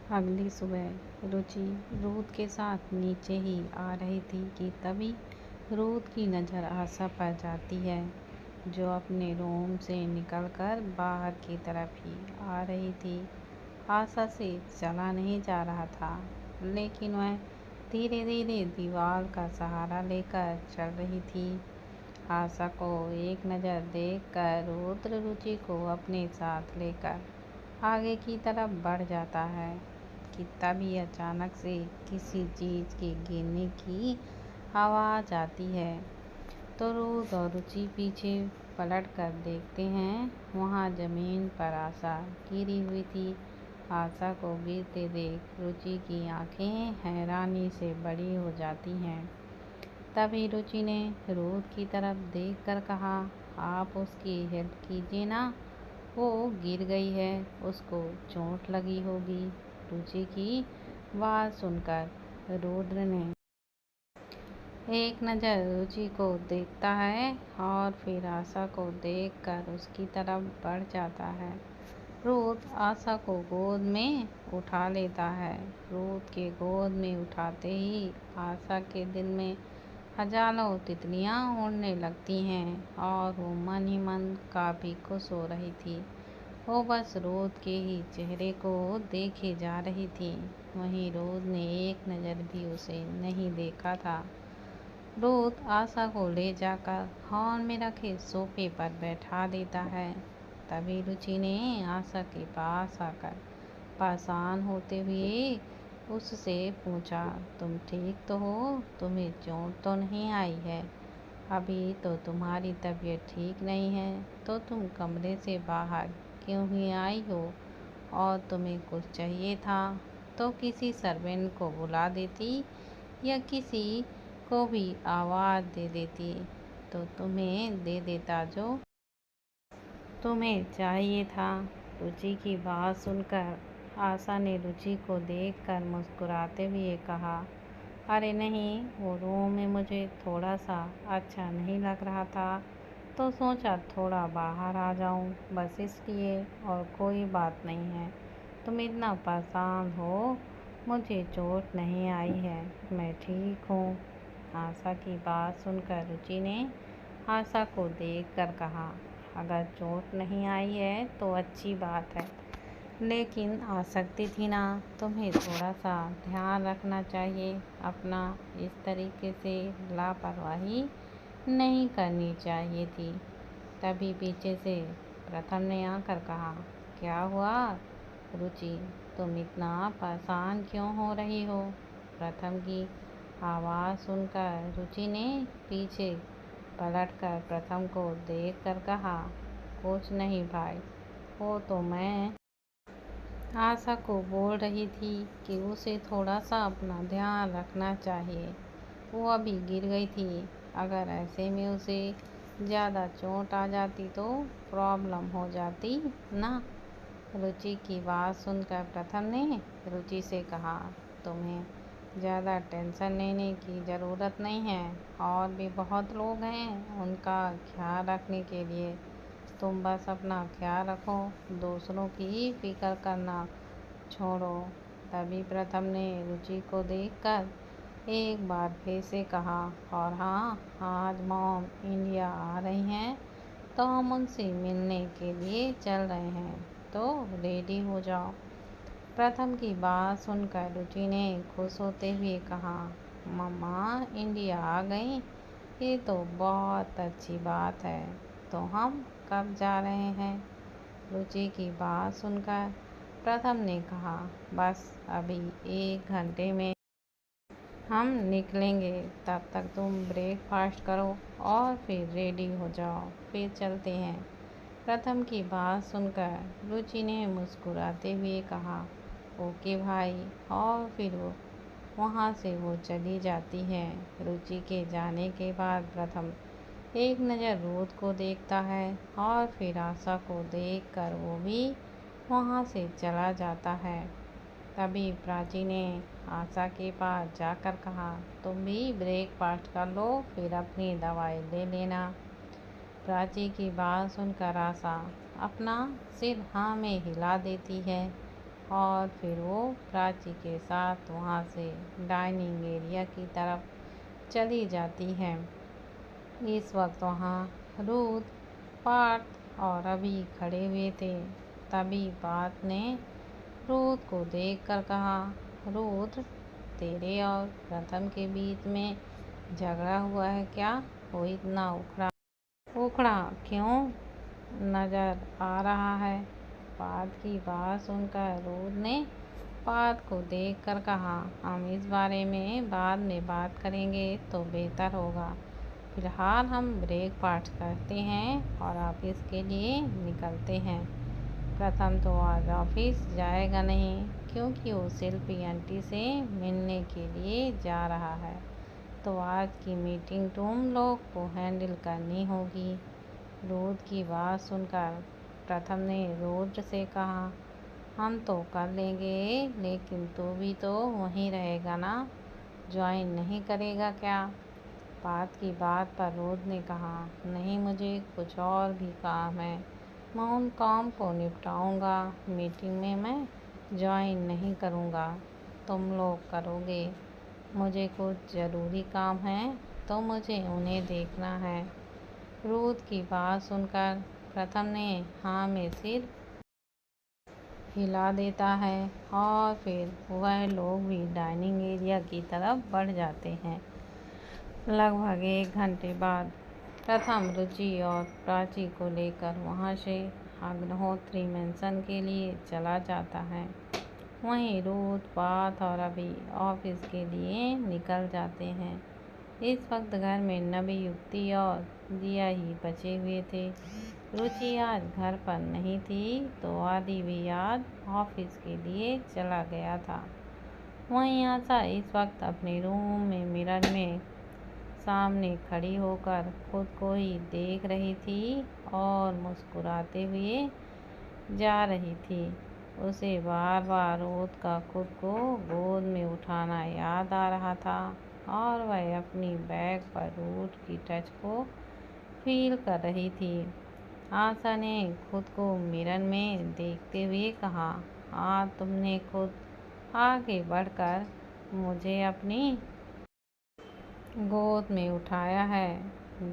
अगली सुबह रुचि रूथ के साथ नीचे ही आ रही थी कि तभी रूथ की नज़र आशा पर जाती है, जो अपने रूम से निकलकर बाहर की तरफ ही आ रही थी। आशा से चला नहीं जा रहा था, लेकिन वह धीरे धीरे दीवार का सहारा लेकर चल रही थी। आशा को एक नज़र देखकर रुद्र रुचि को अपने साथ लेकर आगे की तरफ बढ़ जाता है कि तभी अचानक से किसी चीज़ के गिरने की आवाज़ आती है। तो रुद्र और रुचि पीछे पलट कर देखते हैं। वहाँ ज़मीन पर आशा गिरी हुई थी। आशा को गिरते देख रुचि की आंखें हैरानी से बड़ी हो जाती हैं। तभी रुचि ने रुद्र की तरफ देखकर कहा, आप उसकी हेल्प कीजिए ना, वो गिर गई है, उसको चोट लगी होगी। रुचि की बात सुनकर रुद्र ने एक नज़र रुचि को देखता है और फिर आशा को देखकर उसकी तरफ बढ़ जाता है। रुद्र आशा को गोद में उठा लेता है। रुद्र के गोद में उठाते ही आशा के दिल में हजारों तितलियां उड़ने लगती हैं और वो मन ही मन काफ़ी खुश हो रही थी। वो बस रुद्र के ही चेहरे को देखे जा रही थी। वहीं रुद्र ने एक नज़र भी उसे नहीं देखा था। रुद्र आशा को ले जाकर हॉल में रखे सोफे पर बैठा देता है। तभी रुचि ने आशा के पास आकर परेशान होते हुए उससे पूछा, तुम ठीक तो हो? तुम्हें चोट तो नहीं आई है? अभी तो तुम्हारी तबीयत ठीक नहीं है, तो तुम कमरे से बाहर क्यों ही आई हो? और तुम्हें कुछ चाहिए था तो किसी सर्वेंट को बुला देती या किसी को भी आवाज़ दे देती तो तुम्हें दे देता जो तुम्हें चाहिए था। रुचि की बात सुनकर आशा ने रुचि को देखकर मुस्कुराते हुए कहा, अरे नहीं, वो रूम में मुझे थोड़ा सा अच्छा नहीं लग रहा था, तो सोचा थोड़ा बाहर आ जाऊं, बस इसलिए, और कोई बात नहीं है। तुम इतना परेशान हो, मुझे चोट नहीं आई है, मैं ठीक हूँ। आशा की बात सुनकर रुचि ने आशा को देखकर कहा, अगर चोट नहीं आई है तो अच्छी बात है, लेकिन आ सकती थी ना, तुम्हें थोड़ा सा ध्यान रखना चाहिए अपना, इस तरीके से लापरवाही नहीं करनी चाहिए थी। तभी पीछे से प्रथम ने आकर कहा, क्या हुआ रुचि, तुम इतना परेशान क्यों हो रही हो? प्रथम की आवाज़ सुनकर रुचि ने पीछे पलटकर प्रथम को देखकर कहा, कुछ नहीं भाई, वो तो मैं आशा को बोल रही थी कि उसे थोड़ा सा अपना ध्यान रखना चाहिए। वो अभी गिर गई थी, अगर ऐसे में उसे ज़्यादा चोट आ जाती तो प्रॉब्लम हो जाती ना। रुचि की बात सुनकर प्रथम ने रुचि से कहा, तुम्हें ज़्यादा टेंशन लेने की ज़रूरत नहीं है, और भी बहुत लोग हैं उनका ख्याल रखने के लिए, तुम बस अपना ख्याल रखो, दूसरों की फिक्र करना छोड़ो। तभी प्रथम ने रुचि को देखकर एक बार फिर से कहा, और हाँ, आज मॉम इंडिया आ रही हैं, तो हम उनसे मिलने के लिए चल रहे हैं, तो रेडी हो जाओ। प्रथम की बात सुनकर रुचि ने खुश होते हुए कहा, मम्मा इंडिया आ गई, ये तो बहुत अच्छी बात है, तो हम कब जा रहे हैं? रुचि की बात सुनकर प्रथम ने कहा, बस अभी 1 घंटे में हम निकलेंगे, तब तक तुम ब्रेकफास्ट करो और फिर रेडी हो जाओ, फिर चलते हैं। प्रथम की बात सुनकर रुचि ने मुस्कुराते हुए कहा, ओके भाई, और फिर वहाँ से वो चली जाती है। रुचि के जाने के बाद प्रथम एक नज़र रुद्र को देखता है और फिर आशा को देखकर वो भी वहाँ से चला जाता है। तभी प्राची ने आशा के पास जाकर कहा, तुम भी ब्रेकफास्ट कर लो, फिर अपनी दवाई ले लेना। प्राची की बात सुनकर आशा अपना सिर हाँ में हिला देती है और फिर वो प्राची के साथ वहाँ से डाइनिंग एरिया की तरफ चली जाती है। इस वक्त वहाँ रूथ, पार्थ और अभी खड़े हुए थे। तभी पार्थ ने रूथ को देखकर कहा, रूथ, तेरे और प्रथम के बीच में झगड़ा हुआ है क्या? वो इतना उखड़ा क्यों नजर आ रहा है? पार्थ की बात सुनकर रूथ ने पार्थ को देखकर कहा, हम इस बारे में बाद में बात करेंगे तो बेहतर होगा। फिलहाल हम ब्रेकफास्ट करते हैं और ऑफिस के लिए निकलते हैं। प्रथम तो आज ऑफिस जाएगा नहीं क्योंकि वो शिल्पी आंटी से मिलने के लिए जा रहा है, तो आज की मीटिंग तुम लोग को हैंडल करनी होगी। रूथ की बात सुनकर प्रथम ने रूथ से कहा, हम तो कर लेंगे, लेकिन तू भी तो वहीं रहेगा ना, ज्वाइन नहीं करेगा क्या? पार्थ की बात पर रूथ ने कहा, नहीं, मुझे कुछ और भी काम है, मैं उन काम को निपटाऊंगा। मीटिंग में मैं ज्वाइन नहीं करूंगा, तुम लोग करोगे। मुझे कुछ ज़रूरी काम है तो मुझे उन्हें देखना है। रूथ की बात सुनकर प्रथम ने हाँ में सिर हिला देता है और फिर वह लोग भी डाइनिंग एरिया की तरफ बढ़ जाते हैं। लगभग 1 घंटे बाद प्रथम रुचि और प्राची को लेकर वहाँ से अग्निहोत्री मैंसन के लिए चला जाता है। वहीं रूथ, पार्थ और अभी ऑफिस के लिए निकल जाते हैं। इस वक्त घर में नवी, युक्ति और दिया ही बचे हुए थे। रुचि आज घर पर नहीं थी तो आदि भी आज ऑफिस के लिए चला गया था। वहीं आशा इस वक्त अपने रूम में मिरर में सामने खड़ी होकर खुद को ही देख रही थी और मुस्कुराते हुए जा रही थी। उसे बार बार रूथ का खुद को गोद में उठाना याद आ रहा था और वह अपनी बैग पर रूथ की टच को फील कर रही थी। आशा ने खुद को मिरर में देखते हुए कहा, आज तुमने खुद आगे बढ़कर मुझे अपनी गोद में उठाया है।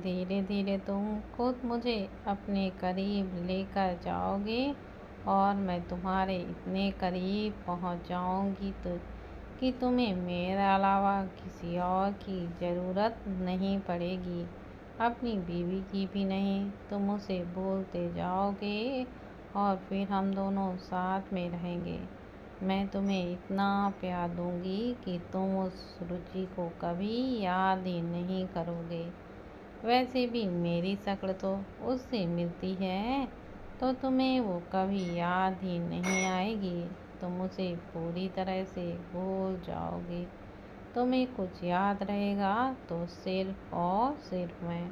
धीरे धीरे तुम खुद मुझे अपने करीब लेकर जाओगे और मैं तुम्हारे इतने करीब पहुंच जाऊंगी तो कि तुम्हें मेरे अलावा किसी और की ज़रूरत नहीं पड़ेगी, अपनी बीवी की भी नहीं। तुम उसे बोलते जाओगे और फिर हम दोनों साथ में रहेंगे। मैं तुम्हें इतना प्यार दूंगी कि तुम उस रुचि को कभी याद ही नहीं करोगे। वैसे भी मेरी शक्ल तो उससे मिलती है तो तुम्हें वो कभी याद ही नहीं आएगी। तुम उसे पूरी तरह से भूल जाओगे। तुम्हें कुछ याद रहेगा तो सिर्फ और सिर्फ मैं।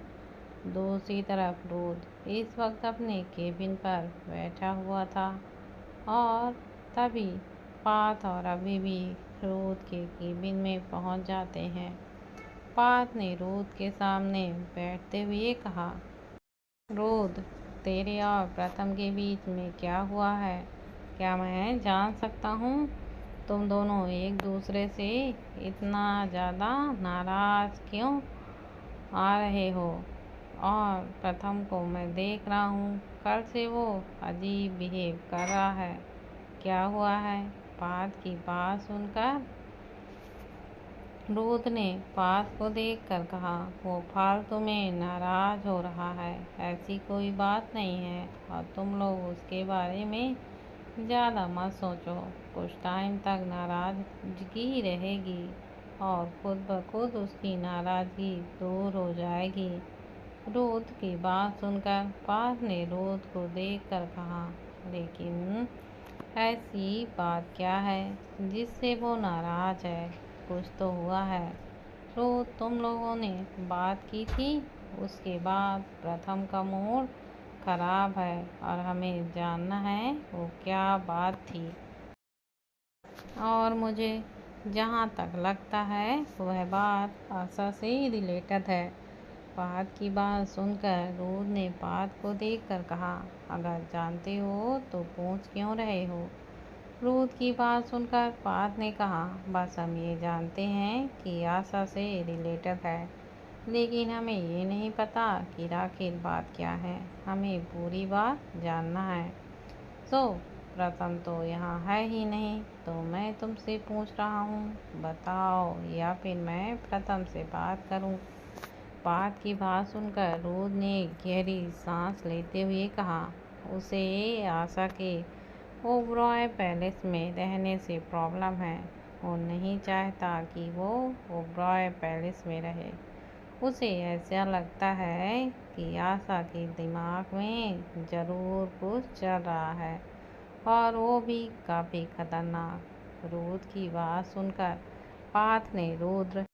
दूसरी तरफ रूथ इस वक्त अपने केबिन पर बैठा हुआ था और तभी पार्थ और अभी भी रूथ के केबिन में पहुंच जाते हैं। पार्थ ने रूथ के सामने बैठते हुए कहा, रूथ, तेरे और प्रथम के बीच में क्या हुआ है? क्या मैं जान सकता हूँ? तुम दोनों एक दूसरे से इतना ज़्यादा नाराज़ क्यों आ रहे हो? और प्रथम को मैं देख रहा हूँ, कल से वो अजीब बिहेव कर रहा है। क्या हुआ है? पार्थ की बात सुनकर रूथ ने पार्थ को देखकर कहा, वो फालतू में नाराज़ हो रहा है, ऐसी कोई बात नहीं है और तुम लोग उसके बारे में ज़्यादा मत सोचो। कुछ टाइम तक नाराज़गी रहेगी और खुद ब खुद उसकी नाराज़गी दूर हो जाएगी। रूथ की बात सुनकर पार्थ ने रूथ को देखकर कहा, लेकिन ऐसी बात क्या है जिससे वो नाराज़ है? कुछ तो हुआ है। रूथ, तुम लोगों ने बात की थी, उसके बाद प्रथम का मूड खराब है और हमें जानना है वो क्या बात थी। और मुझे जहाँ तक लगता है वह बात आशा से रिलेटेड है। पार्थ की बात सुनकर रूथ ने पार्थ को देखकर कहा, अगर जानते हो तो पूछ क्यों रहे हो? रूथ की बात सुनकर पार्थ ने कहा, बस हम ये जानते हैं कि आशा से रिलेटेड है, लेकिन हमें ये नहीं पता कि आखिर बात क्या है। हमें पूरी बात जानना है। सो प्रथम तो यहाँ है ही नहीं, तो मैं तुमसे पूछ रहा हूँ, बताओ, या फिर मैं प्रथम से बात करूँ। पार्थ की बात सुनकर रूथ ने गहरी सांस लेते हुए कहा, उसे आशा के ओबरॉय पैलेस में रहने से प्रॉब्लम है। वो नहीं चाहता कि वो ओबरॉय पैलेस में रहे। उसे ऐसा लगता है कि आशा के दिमाग में ज़रूर कुछ चल रहा है, और वो भी काफ़ी खतरनाक। रूथ की बात सुनकर पार्थ ने रुद्र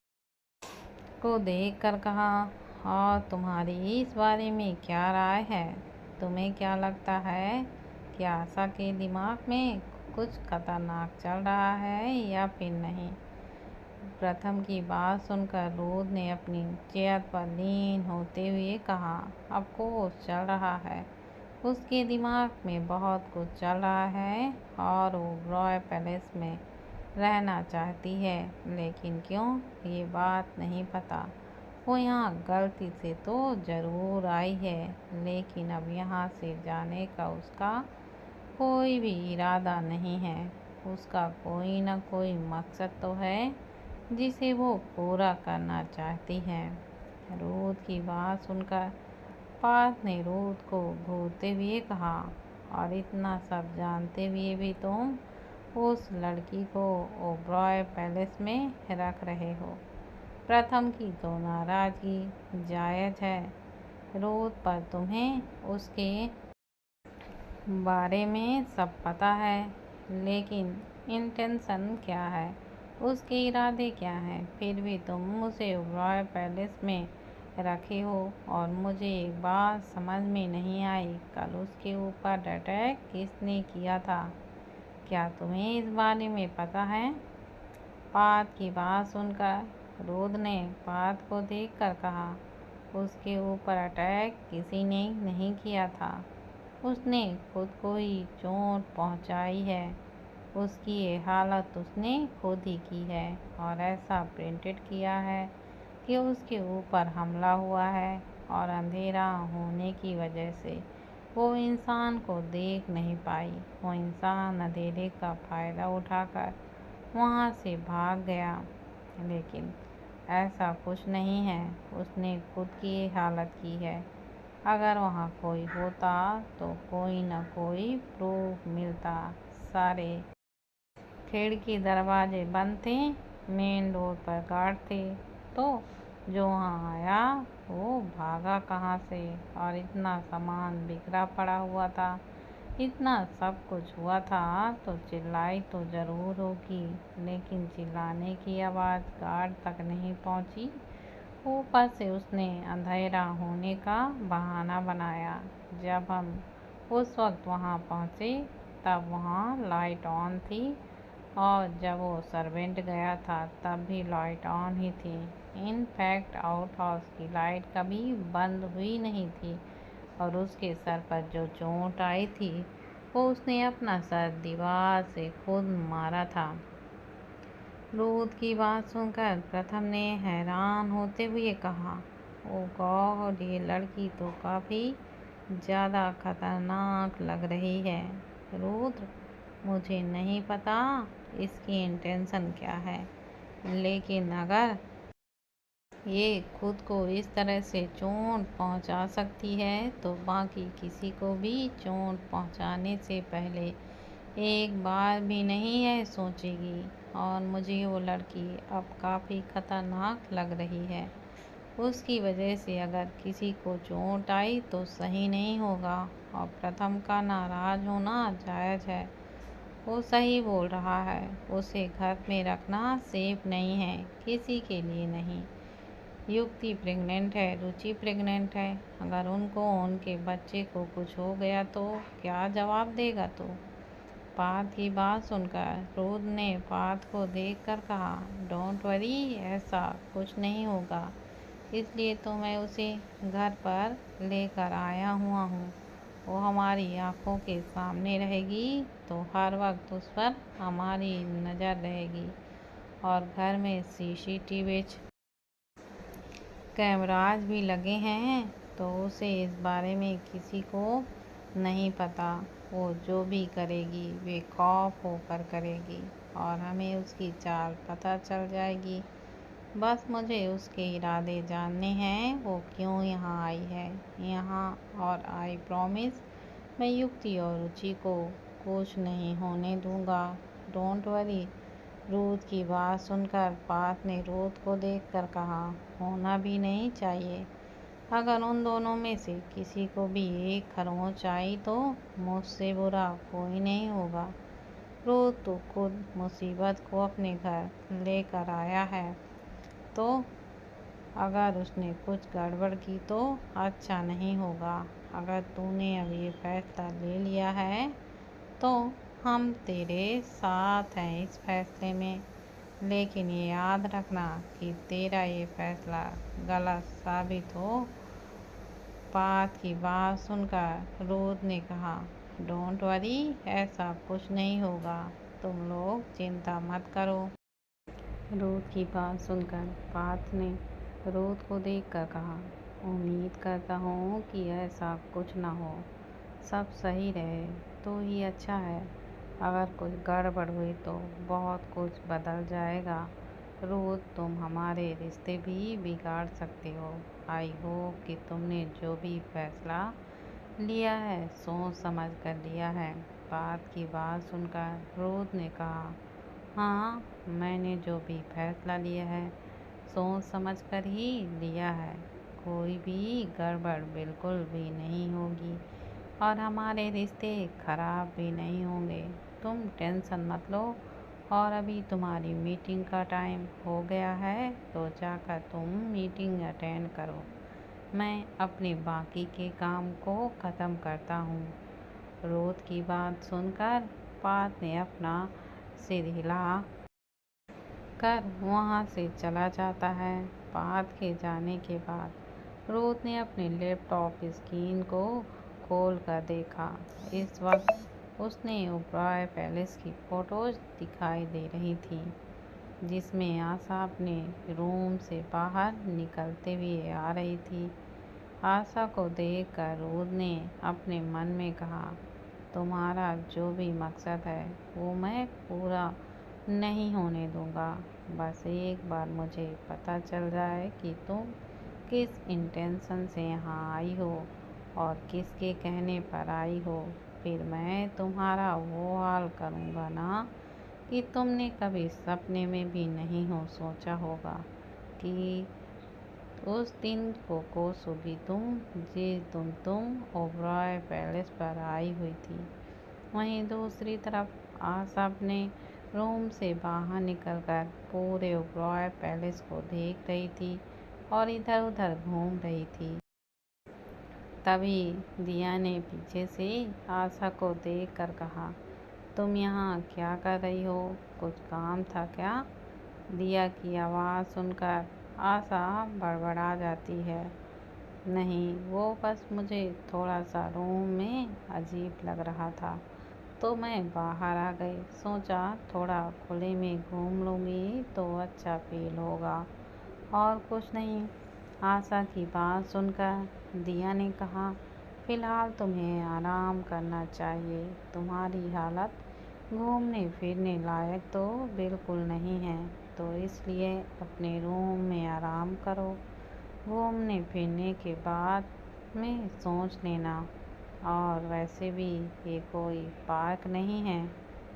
को देखकर कहा, और तुम्हारी इस बारे में क्या राय है? तुम्हें क्या लगता है कि आशा के दिमाग में कुछ खतरनाक चल रहा है या फिर नहीं? प्रथम की बात सुनकर रुद्र ने अपनी चेयर पर लीन होते हुए कहा, ऑफकोर्स चल रहा है। उसके दिमाग में बहुत कुछ चल रहा है, और वो रॉय पैलेस में रहना चाहती है, लेकिन क्यों, ये बात नहीं पता। वो यहाँ गलती से तो ज़रूर आई है, लेकिन अब यहाँ से जाने का उसका कोई भी इरादा नहीं है। उसका कोई ना कोई मकसद तो है जिसे वो पूरा करना चाहती है। रूथ की बात सुनकर पार्थ ने रूथ को घूरते हुए कहा, और इतना सब जानते हुए भी तुम उस लड़की को ओबरॉय पैलेस में रख रहे हो। प्रथम की तो नाराज़गी जायज़ है रूथ, पर तुम्हें उसके बारे में सब पता है, लेकिन इंटेंशन क्या है, उसके इरादे क्या हैं? फिर भी तुम उसे ओबरॉय पैलेस में रखे हो। और मुझे एक बात समझ में नहीं आई, कल उसके ऊपर अटैक किसने किया था? क्या तुम्हें इस बारे में पता है? पार्थ की बात सुनकर रुद्र ने पार्थ को देखकर कहा, उसके ऊपर अटैक किसी ने नहीं किया था। उसने खुद को ही चोट पहुंचाई है। उसकी ये हालत उसने खुद ही की है, और ऐसा प्रिंटेड किया है कि उसके ऊपर हमला हुआ है, और अंधेरा होने की वजह से वो इंसान को देख नहीं पाई। वो इंसान अंधेरे का फ़ायदा उठाकर वहाँ से भाग गया, लेकिन ऐसा कुछ नहीं है। उसने खुद की हालत की है। अगर वहाँ कोई होता तो कोई न कोई प्रूफ मिलता। सारे खिड़की दरवाजे बंद थे, मेन डोर पर गार्ड थे, तो जो वहाँ आया वो भागा कहाँ से? और इतना सामान बिखरा पड़ा हुआ था, इतना सब कुछ हुआ था, तो चिल्लाई तो ज़रूर होगी, लेकिन चिल्लाने की आवाज़ गार्ड तक नहीं पहुँची। ऊपर से उसने अंधेरा होने का बहाना बनाया। जब हम उस वक्त वहाँ पहुँचे तब वहाँ लाइट ऑन थी, और जब वो सर्वेंट गया था तब भी लाइट ऑन ही थी। इनफैक्ट आउट हाउस की लाइट कभी बंद हुई नहीं थी, और उसके सर पर जो चोट आई थी वो उसने अपना सर दीवार से खुद मारा था। रूथ की बात सुनकर प्रथम ने हैरान होते हुए कहा, ओ गॉड, ये लड़की तो काफ़ी ज़्यादा खतरनाक लग रही है। रूथ, मुझे नहीं पता इसकी इंटेंशन क्या है, लेकिन अगर ये खुद को इस तरह से चोट पहुंचा सकती है, तो बाकी किसी को भी चोट पहुंचाने से पहले एक बार भी नहीं है सोचेगी। और मुझे वो लड़की अब काफ़ी खतरनाक लग रही है। उसकी वजह से अगर किसी को चोट आई तो सही नहीं होगा, और प्रथम का नाराज़ होना जायज़ है। वो सही बोल रहा है। उसे घर में रखना सेफ नहीं है, किसी के लिए नहीं। युक्ति प्रेग्नेंट है, रुचि प्रेग्नेंट है। अगर उनको उनके बच्चे को कुछ हो गया तो क्या जवाब देगा? तो पार्थ की बात सुनकर रुद्र ने पार्थ को देखकर कहा, डोंट वरी, ऐसा कुछ नहीं होगा। इसलिए तो मैं उसे घर पर लेकर आया हुआ हूँ। वो हमारी आँखों के सामने रहेगी तो हर वक्त उस पर हमारी नज़र रहेगी। और घर में सीसीटीवी कैमराज भी लगे हैं तो उसे इस बारे में किसी को नहीं पता। वो जो भी करेगी वे खौफ होकर करेगी और हमें उसकी चाल पता चल जाएगी। बस मुझे उसके इरादे जानने हैं, वो क्यों यहाँ आई है यहाँ। और आई प्रॉमिस मैं युक्ति और रुचि को कुछ नहीं होने दूंगा। Don't worry. रूथ की बात सुनकर पार्थ ने रूथ को देखकर कहा, होना भी नहीं चाहिए। अगर उन दोनों में से किसी को भी एक खरोंच आई तो मुझसे बुरा कोई नहीं होगा। रूथ तो खुद मुसीबत को अपने घर लेकर आया है, तो अगर उसने कुछ गड़बड़ की तो अच्छा नहीं होगा। अगर तूने अब ये फैसला ले लिया है तो हम तेरे साथ हैं इस फैसले में। लेकिन ये याद रखना कि तेरा ये फैसला गलत साबित हो। पार्थ की बात सुनकर रूथ ने कहा, डोंट वरी, ऐसा कुछ नहीं होगा, तुम लोग चिंता मत करो। रूथ की बात सुनकर पार्थ ने रूथ को देखकर कहा, उम्मीद करता हूँ कि ऐसा कुछ ना हो, सब सही रहे तो ही अच्छा है। अगर कुछ गड़बड़ हुई तो बहुत कुछ बदल जाएगा। रूथ, तुम हमारे रिश्ते भी बिगाड़ सकते हो। आई होप कि तुमने जो भी फैसला लिया है सोच समझ कर लिया है। पार्थ की बात सुनकर रूथ ने कहा, हाँ, मैंने जो भी फैसला लिया है सोच समझ कर ही लिया है। कोई भी गड़बड़ बिल्कुल भी नहीं होगी और हमारे रिश्ते खराब भी नहीं होंगे। तुम टेंशन मत लो। और अभी तुम्हारी मीटिंग का टाइम हो गया है तो जाकर तुम मीटिंग अटेंड करो। मैं अपने बाकी के काम को ख़त्म करता हूँ। रूथ की बात सुनकर पार्थ ने अपना सिर हिला कर वहाँ से चला जाता है। पार्थ के जाने के बाद रूथ ने अपने लैपटॉप स्क्रीन को खोल कर देखा। इस वक्त उसने ओबरॉय पैलेस की फ़ोटोज़ दिखाई दे रही थी, जिसमें आशा अपने रूम से बाहर निकलते हुए आ रही थी। आशा को देखकर रूथ ने अपने मन में कहा, तुम्हारा जो भी मकसद है वो मैं पूरा नहीं होने दूंगा। बस एक बार मुझे पता चल जाए कि तुम किस इंटेंशन से यहाँ आई हो और किसके कहने पर आई हो, फिर मैं तुम्हारा वो हाल करूँगा ना कि तुमने कभी सपने में भी नहीं हो सोचा होगा कि उस दिन को कोसोगी तुम जिस तुम ओबरॉय पैलेस पर आई हुई थी। वहीं दूसरी तरफ आशा अपने रूम से बाहर निकलकर पूरे ओबरॉय पैलेस को देख रही थी और इधर उधर घूम रही थी। तभी दिया ने पीछे से आशा को देखकर कहा, तुम यहाँ क्या कर रही हो, कुछ काम था क्या? दिया की आवाज़ सुनकर आशा बड़बड़ा जाती है, नहीं, वो बस मुझे थोड़ा सा रूम में अजीब लग रहा था तो मैं बाहर आ गई। सोचा थोड़ा खुले में घूम लूँगी तो अच्छा फील होगा, और कुछ नहीं। आशा की बात सुनकर दिया ने कहा, फ़िलहाल तुम्हें आराम करना चाहिए। तुम्हारी हालत घूमने फिरने लायक तो बिल्कुल नहीं है, तो इसलिए अपने रूम में आराम करो। घूमने फिरने के बाद में सोच लेना। और वैसे भी ये कोई पार्क नहीं है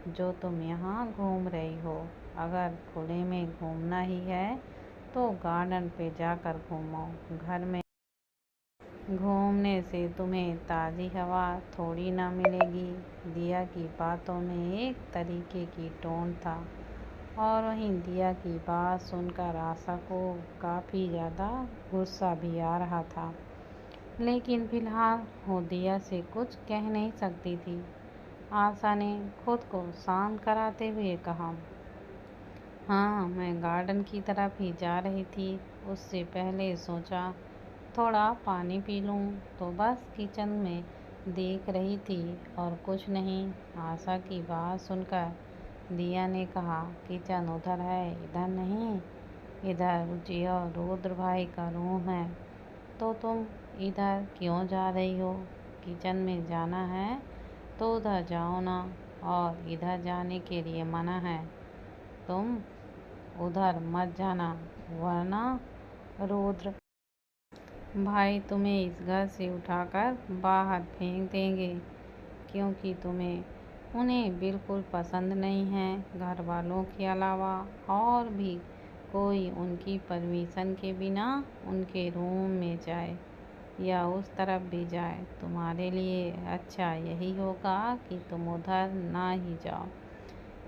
जो तुम यहाँ घूम रही हो। अगर खुले में घूमना ही है तो गार्डन पे जाकर घूमो। घर में घूमने से तुम्हें ताज़ी हवा थोड़ी ना मिलेगी। दिया की बातों में एक तरीके की टोन था और वहीं दिया की बात सुनकर आशा को काफ़ी ज़्यादा गुस्सा भी आ रहा था, लेकिन फिलहाल वो दिया से कुछ कह नहीं सकती थी। आशा ने खुद को शांत कराते हुए कहा, हाँ, मैं गार्डन की तरफ ही जा रही थी। उससे पहले सोचा थोड़ा पानी पी लूँ, तो बस किचन में देख रही थी और कुछ नहीं। आशा की बात सुनकर दिया ने कहा, किचन उधर है, इधर नहीं। इधर रुचि और रुद्र भाई का रूम है। तो तुम इधर क्यों जा रही हो? किचन में जाना है तो उधर जाओ ना, और इधर जाने के लिए मना है। तुम उधर मत जाना, वरना रुद्र भाई तुम्हें इस घर से उठाकर बाहर फेंक देंगे, क्योंकि तुम्हें उन्हें बिल्कुल पसंद नहीं है। घर वालों के अलावा और भी कोई उनकी परमिशन के बिना उनके रूम में जाए या उस तरफ भी जाए, तुम्हारे लिए अच्छा यही होगा कि तुम उधर ना ही जाओ।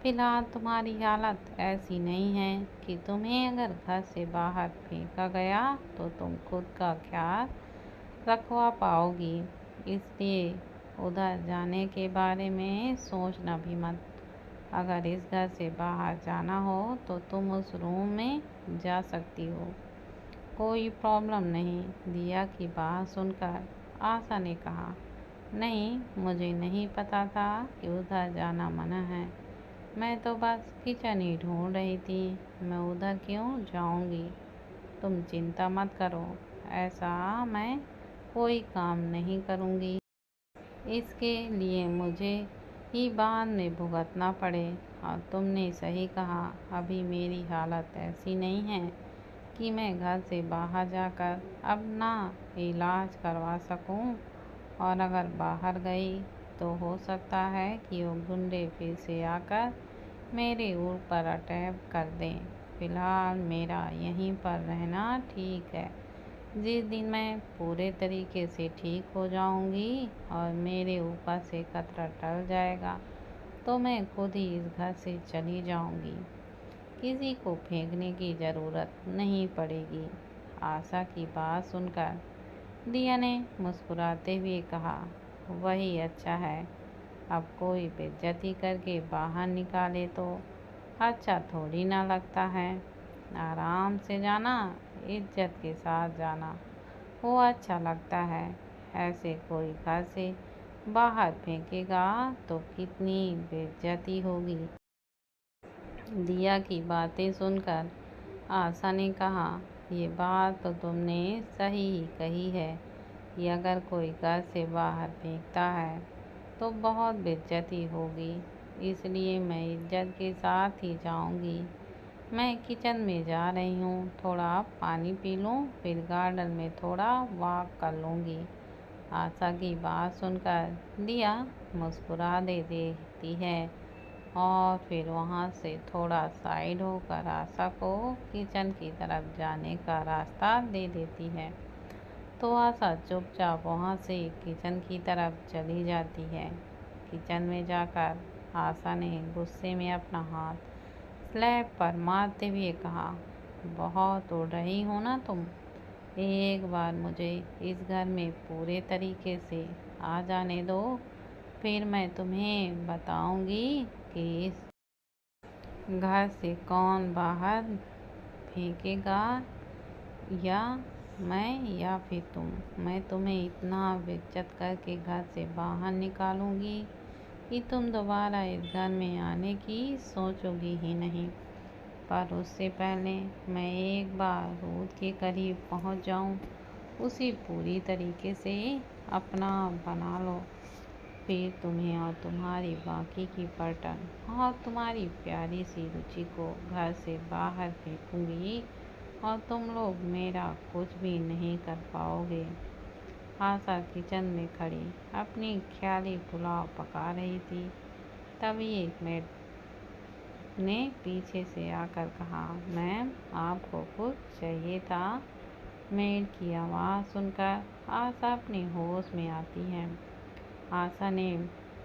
फिलहाल तुम्हारी हालत ऐसी नहीं है कि तुम्हें अगर घर से बाहर फेंका गया तो तुम खुद का ख्याल रखवा पाओगी। इसलिए उधर जाने के बारे में सोचना भी मत। अगर इस घर से बाहर जाना हो तो तुम उस रूम में जा सकती हो, कोई प्रॉब्लम नहीं। दिया की बात सुनकर आशा ने कहा, नहीं, मुझे नहीं पता था कि उधर जाना मना है। मैं तो बस किचन ही ढूंढ रही थी, मैं उधर क्यों जाऊंगी। तुम चिंता मत करो, ऐसा मैं कोई काम नहीं करूंगी इसके लिए मुझे ही बाद में भुगतना पड़े। और तुमने सही कहा, अभी मेरी हालत ऐसी नहीं है कि मैं घर से बाहर जाकर अपना इलाज करवा सकूं। और अगर बाहर गई तो हो सकता है कि वो गुंडे फिर से आकर मेरे ऊपर अटैक कर दें। फिलहाल मेरा यहीं पर रहना ठीक है। जिस दिन मैं पूरे तरीके से ठीक हो जाऊंगी और मेरे ऊपर से खतरा टल जाएगा तो मैं खुद ही इस घर से चली जाऊंगी। किसी को फेंकने की ज़रूरत नहीं पड़ेगी। आशा की बात सुनकर दिया ने मुस्कुराते हुए कहा, वही अच्छा है। अब कोई बेइज्जती करके बाहर निकाले तो अच्छा थोड़ी ना लगता है। आराम से जाना, इज्जत के साथ जाना, वो अच्छा लगता है। ऐसे कोई घर से बाहर फेंकेगा तो कितनी बेइज्जती होगी। दिया की बातें सुनकर आशा ने कहा, ये बात तो तुमने सही ही कही है कि अगर कोई घर से बाहर फेंकता है तो बहुत बेइज्जती होगी। इसलिए मैं इज्जत के साथ ही जाऊंगी। मैं किचन में जा रही हूँ, थोड़ा पानी पी लूँ, फिर गार्डन में थोड़ा वॉक कर लूँगी। आशा की बात सुनकर दिया मुस्कुरा दे देती है और फिर वहाँ से थोड़ा साइड होकर आशा को किचन की तरफ जाने का रास्ता दे देती है। तो आशा चुपचाप वहाँ से किचन की तरफ चली जाती है। किचन में जाकर आशा ने गुस्से में अपना हाथ स्लैब पर मारते हुए कहा, बहुत उड़ रही हो ना तुम। एक बार मुझे इस घर में पूरे तरीके से आ जाने दो, फिर मैं तुम्हें बताऊंगी कि इस घर से कौन बाहर फेंकेगा, या मैं या फिर तुम। मैं तुम्हें इतना बेइज्जत करके घर से बाहर निकालूंगी कि तुम दोबारा इस घर में आने की सोचोगी ही नहीं। पर उससे पहले मैं एक बार रूद के करीब पहुंच जाऊं, उसे पूरी तरीके से अपना बना लो। फिर तुम्हें और तुम्हारी बाकी की पलटन और तुम्हारी प्यारी सी रुचि को घर से बाहर फेंकूंगी और तुम लोग मेरा कुछ भी नहीं कर पाओगे। आशा किचन में खड़ी अपनी ख्याली पुलाव पका रही थी। तभी एक मेड ने पीछे से आकर कहा, मैम, आपको कुछ चाहिए था। मेड की आवाज़ सुनकर आशा अपने होश में आती है। आशा ने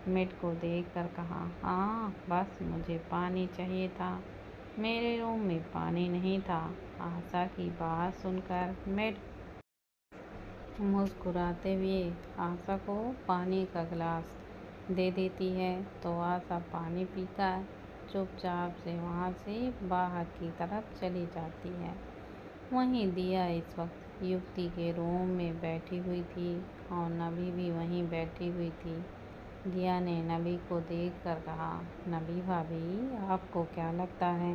मेड को देखकर कहा, हाँ, बस मुझे पानी चाहिए था, मेरे रूम में पानी नहीं था। आशा की बात सुनकर मेड मुस्कुराते हुए आशा को पानी का गिलास दे देती है। तो आशा पानी पीकर चुपचाप से वहाँ से बाहर की तरफ चली जाती है। वहीं दिया इस वक्त युवती के रूम में बैठी हुई थी और नबी भी वहीं बैठी हुई थी। दिया ने नबी को देखकर कहा, नबी भाभी, आपको क्या लगता है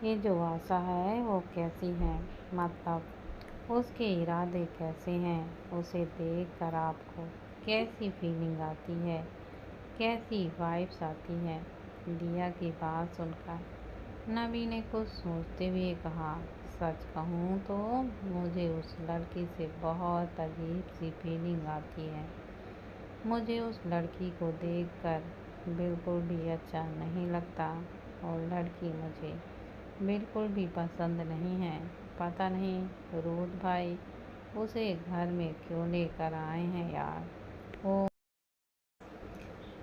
ये जो आशा है वो कैसी है? मतलब उसके इरादे कैसे हैं? उसे देखकर आपको कैसी फीलिंग आती है, कैसी वाइब्स आती है? दिया की बात सुनकर नबी ने कुछ सोचते हुए कहा, सच कहूँ तो मुझे उस लड़की से बहुत अजीब सी फीलिंग आती है। मुझे उस लड़की को देखकर बिल्कुल भी अच्छा नहीं लगता और लड़की मुझे बिल्कुल भी पसंद नहीं है। पता नहीं रूद भाई उसे घर में क्यों लेकर आए हैं यार। वो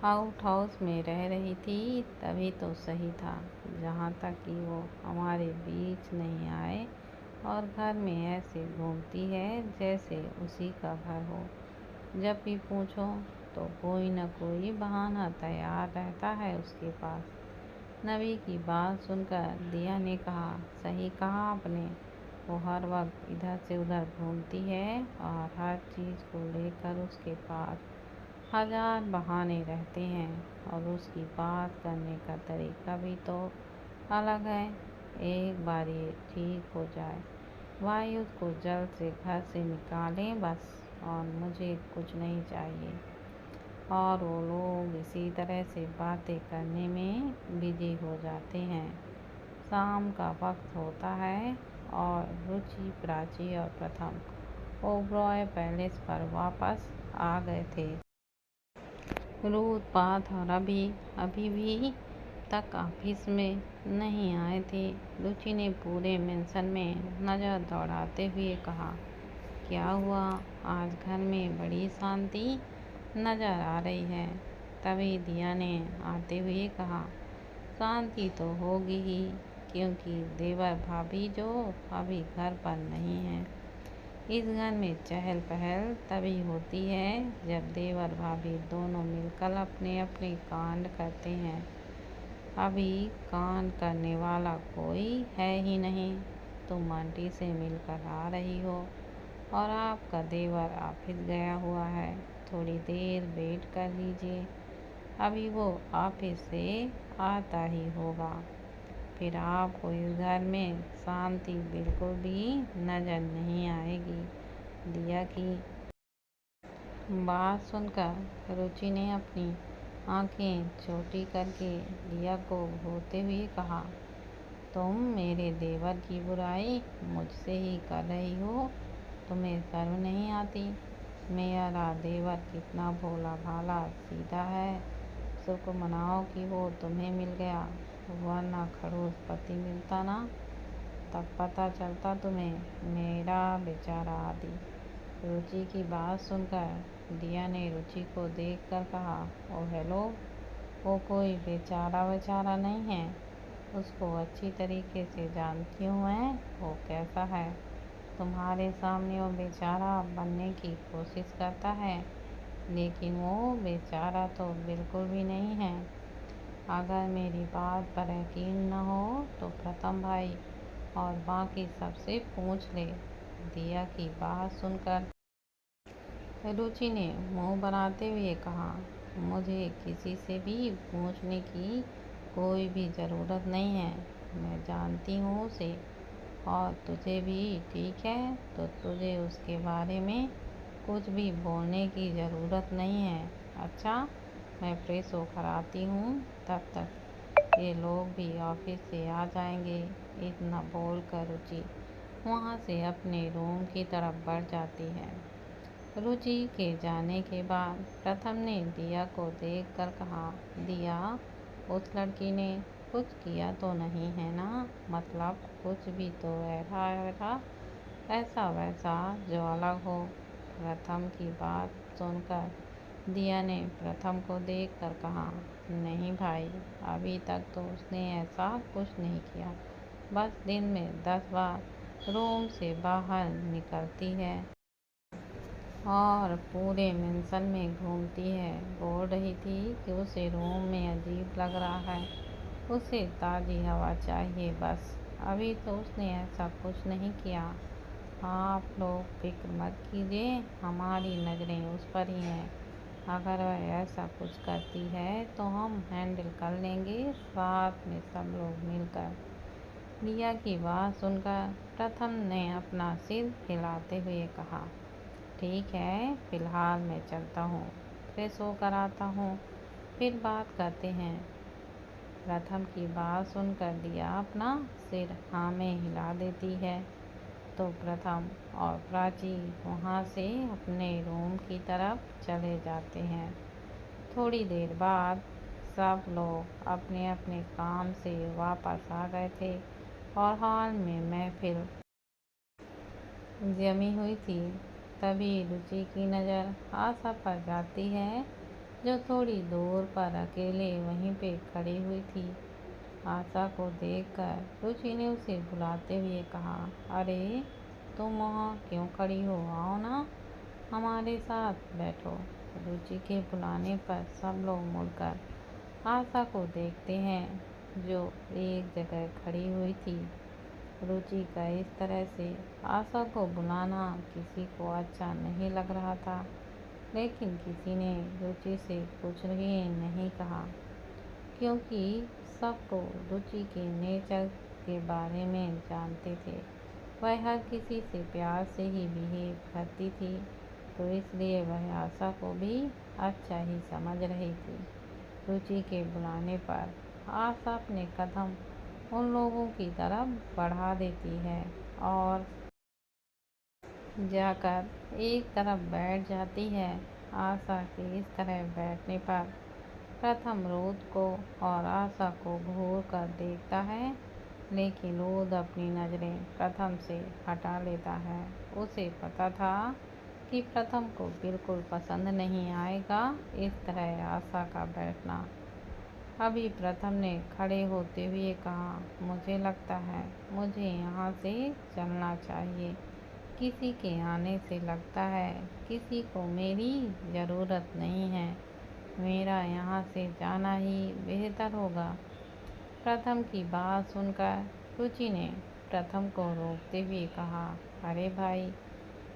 आउट हाउस में रह रही थी तभी तो सही था, जहाँ तक कि वो हमारे बीच नहीं आए और घर में ऐसे घूमती है जैसे उसी का घर हो। जब भी पूछो तो कोई न कोई बहाना तैयार रहता है उसके पास। नबी की बात सुनकर दिया ने कहा, सही कहा आपने, वो हर वक्त इधर से उधर घूमती है और हर चीज़ को लेकर उसके पास हजार बहाने रहते हैं और उसकी बात करने का तरीका भी तो अलग है। एक बार ये ठीक हो जाए, भाई उसको जल्द से घर से निकालें बस, और मुझे कुछ नहीं चाहिए। और वो लोग इसी तरह से बातें करने में बिजी हो जाते हैं। शाम का वक्त होता है और रुचि, प्राची और प्रथम ओबरॉय पैलेस पर वापस आ गए थे। रूद, पाथ और अभी भी तक ऑफिस में नहीं आए थे। रुचि ने पूरे मेंशन में नज़र दौड़ाते हुए कहा, क्या हुआ? आज घर में बड़ी शांति नज़र आ रही है। तभी दिया ने आते हुए कहा, शांति तो होगी ही, क्योंकि देवर भाभी जो अभी घर पर नहीं है। इस घर में चहल पहल तभी होती है जब देवर भाभी दोनों मिलकर अपने अपने कांड करते हैं। अभी कांड करने वाला कोई है ही नहीं। तुम आंटी से मिलकर आ रही हो और आपका देवर ऑफिस गया हुआ है। थोड़ी देर वेट कर लीजिए, अभी वो ऑफिस से आता ही होगा। फिर आपको इस घर में शांति बिल्कुल भी नज़र नहीं आएगी। दिया की बात सुनकर रुचि ने अपनी आंखें छोटी करके दिया को घूरते हुए कहा, तुम मेरे देवर की बुराई मुझसे ही कर रही हो। तुम्हें शर्म नहीं आती? मेरा देवर कितना भोला भाला सीधा है। शुक्र मनाओ कि वो तुम्हें मिल गया, वरना खड़ूस पति मिलता ना, तब पता चलता तुम्हें मेरा बेचारा आदि। रुचि की बात सुनकर दिया ने रुचि को देखकर कहा, ओ हेलो, वो कोई बेचारा नहीं है, उसको अच्छी तरीके से जानती हूँ मैं वो कैसा है। तुम्हारे सामने वो बेचारा बनने की कोशिश करता है, लेकिन वो बेचारा तो बिल्कुल भी नहीं है। अगर मेरी बात पर यकीन न हो तो प्रथम भाई और बाकी सबसे पूछ ले। दिया की बात सुनकर रुचि ने मुंह बनाते हुए कहा, मुझे किसी से भी पूछने की कोई भी ज़रूरत नहीं है, मैं जानती हूँ उसे और तुझे भी। ठीक है, तो तुझे उसके बारे में कुछ भी बोलने की ज़रूरत नहीं है। अच्छा, मैं फ्रेश होकर आती हूँ, तब तक ये लोग भी ऑफिस से आ जाएंगे। इतना बोलकर रुचि वहाँ से अपने रूम की तरफ बढ़ जाती है। रुचि के जाने के बाद प्रथम ने दिया को देखकर कहा, दिया, उस लड़की ने कुछ किया तो नहीं है ना? मतलब कुछ भी तो ऐसा वैसा जो अलग हो। प्रथम की बात सुनकर दिया ने प्रथम को देखकर कहा, नहीं भाई, अभी तक तो उसने ऐसा कुछ नहीं किया। बस दिन में 10 बार रूम से बाहर निकलती है और पूरे मेंशन में घूमती है। बोल रही थी कि उसे रूम में अजीब लग रहा है, उसे ताज़ी हवा चाहिए बस। अभी तो उसने ऐसा कुछ नहीं किया। आप लोग फिक्र मत कीजिए, हमारी नज़रें उस पर ही हैं। अगर वह ऐसा कुछ करती है तो हम हैंडल कर लेंगे साथ में सब लोग मिलकर। रिया की बात सुनकर प्रथम ने अपना सिर हिलाते हुए कहा, ठीक है, फिलहाल मैं चलता हूँ, फ्रेश होकर आता हूँ, फिर बात करते हैं। प्रथम की बात सुनकर रिया अपना सिर हाँ में हिला देती है तो प्रथम और प्राची वहाँ से अपने रूम की तरफ चले जाते हैं। थोड़ी देर बाद सब लोग अपने अपने काम से वापस आ गए थे और हॉल में महफिल जमी हुई थी। तभी रुचि की नज़र आशा पर जाती है जो थोड़ी दूर पर अकेले वहीं पे खड़ी हुई थी। आशा को देखकर रुचि ने उसे बुलाते हुए कहा, अरे तुम वहाँ क्यों खड़ी हो, आओ ना हमारे साथ बैठो। रुचि के बुलाने पर सब लोग मुड़कर आशा को देखते हैं जो एक जगह खड़ी हुई थी। रुचि का इस तरह से आशा को बुलाना किसी को अच्छा नहीं लग रहा था, लेकिन किसी ने रुचि से कुछ भी नहीं कहा क्योंकि सबको रुचि के नेचर के बारे में जानते थे। वह हर किसी से प्यार से ही बिहेव करती थी, तो इसलिए वह आशा को भी अच्छा ही समझ रही थी। रुचि के बुलाने पर आशा अपने कदम उन लोगों की तरफ बढ़ा देती है और जाकर एक तरफ बैठ जाती है। आशा के इस तरह बैठने पर प्रथम रोद को और आशा को घूर कर देखता है, लेकिन रोद अपनी नज़रें प्रथम से हटा लेता है। उसे पता था कि प्रथम को बिल्कुल पसंद नहीं आएगा इस तरह आशा का बैठना। अभी प्रथम ने खड़े होते हुए कहा, मुझे लगता है मुझे यहाँ से चलना चाहिए। किसी के आने से लगता है किसी को मेरी ज़रूरत नहीं है। मेरा यहाँ से जाना ही बेहतर होगा। प्रथम की बात सुनकर रुचि ने प्रथम को रोकते हुए कहा, अरे भाई,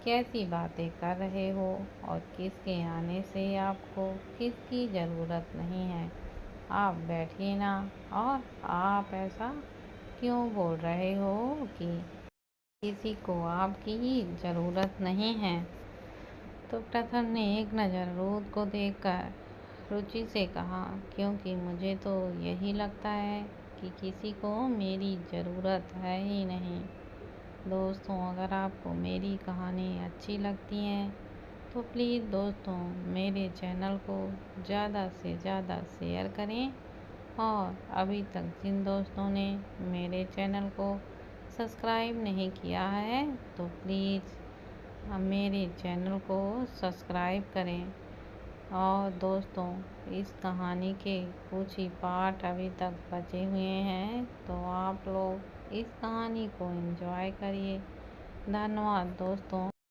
कैसी बातें कर रहे हो और किसके आने से आपको किसकी ज़रूरत नहीं है। आप बैठिए ना। और आप ऐसा क्यों बोल रहे हो कि किसी को आपकी ज़रूरत नहीं है। तो प्रथम ने एक नज़र रोद को देखकर रुचि से कहा, क्योंकि मुझे तो यही लगता है कि किसी को मेरी ज़रूरत है ही नहीं। दोस्तों, अगर आपको मेरी कहानी अच्छी लगती है तो प्लीज़ दोस्तों मेरे चैनल को ज़्यादा से ज़्यादा शेयर करें और अभी तक जिन दोस्तों ने मेरे चैनल को सब्सक्राइब नहीं किया है तो प्लीज़ मेरे चैनल को सब्सक्राइब करें। और दोस्तों, इस कहानी के कुछ ही पार्ट अभी तक बचे हुए हैं, तो आप लोग इस कहानी को एंजॉय करिए। धन्यवाद दोस्तों।